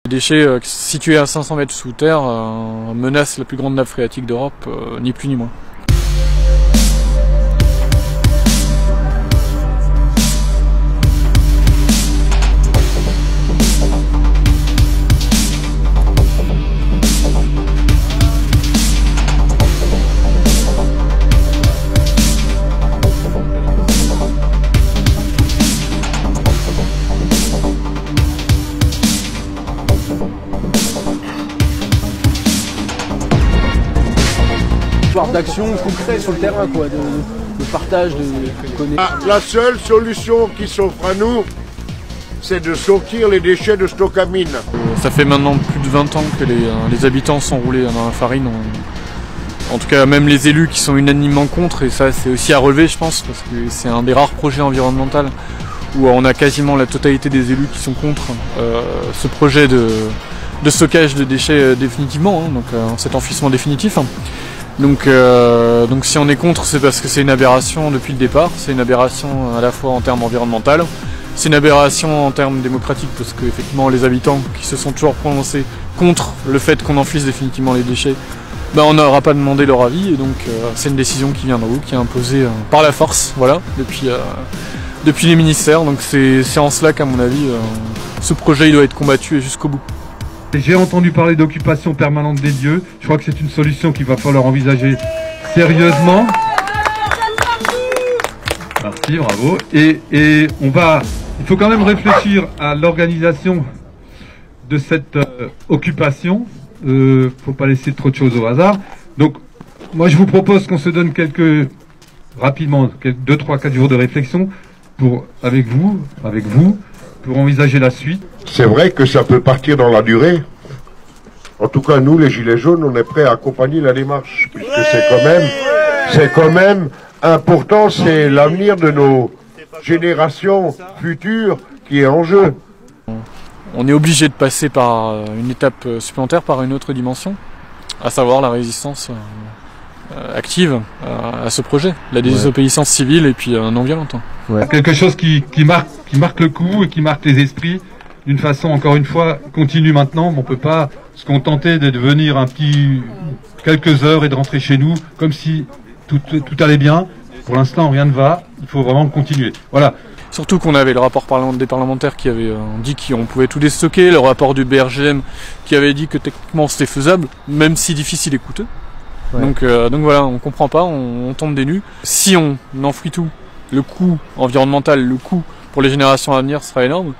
Les déchets situés à 500 mètres sous terre menacent la plus grande nappe phréatique d'Europe, ni plus ni moins. D'action concrète sur le terrain, quoi, de partage, de connaissances. La seule solution qui s'offre à nous, c'est de sortir les déchets de Stocamine. Ça fait maintenant plus de 20 ans que les habitants sont roulés dans la farine. En tout cas, même les élus qui sont unanimement contre, et ça c'est aussi à relever, je pense, parce que c'est un des rares projets environnementaux où on a quasiment la totalité des élus qui sont contre ce projet de stockage de déchets définitivement, hein, donc cet enfouissement définitif. Donc si on est contre, c'est parce que c'est une aberration depuis le départ. C'est une aberration à la fois en termes environnementaux, c'est une aberration en termes démocratiques, parce que effectivement les habitants qui se sont toujours prononcés contre le fait qu'on enfouisse définitivement les déchets, on n'aura pas demandé leur avis, et donc c'est une décision qui vient d'en haut, qui est imposée par la force, voilà, depuis les ministères. Donc c'est en cela qu'à mon avis, ce projet il doit être combattu jusqu'au bout. J'ai entendu parler d'occupation permanente des lieux. Je crois que c'est une solution qu'il va falloir envisager sérieusement. Merci, bravo. Et il faut quand même réfléchir à l'organisation de cette occupation. Faut pas laisser trop de choses au hasard. Donc, moi, je vous propose qu'on se donne rapidement, 2, 3, 4 jours de réflexion avec vous, pour envisager la suite. C'est vrai que ça peut partir dans la durée. En tout cas, nous, les Gilets jaunes, on est prêts à accompagner la démarche, puisque c'est quand même important, c'est l'avenir de nos générations futures qui est en jeu. On est obligé de passer par une étape supplémentaire, par une autre dimension, à savoir la résistance active à ce projet, la désobéissance civile et puis non violente. Ouais. Quelque chose qui marque le coup et qui marque les esprits d'une façon, encore une fois, continue maintenant. On ne peut pas se contenter de venir quelques heures et de rentrer chez nous comme si tout allait bien. Pour l'instant, rien ne va. Il faut vraiment continuer. Voilà. Surtout qu'on avait le rapport des parlementaires qui avait dit qu'on pouvait tout déstocker, le rapport du BRGM qui avait dit que techniquement c'était faisable, même si difficile et coûteux. Ouais. Donc voilà, on comprend pas, on tombe des nues. Si on enfouit tout, le coût environnemental, le coût pour les générations à venir sera énorme.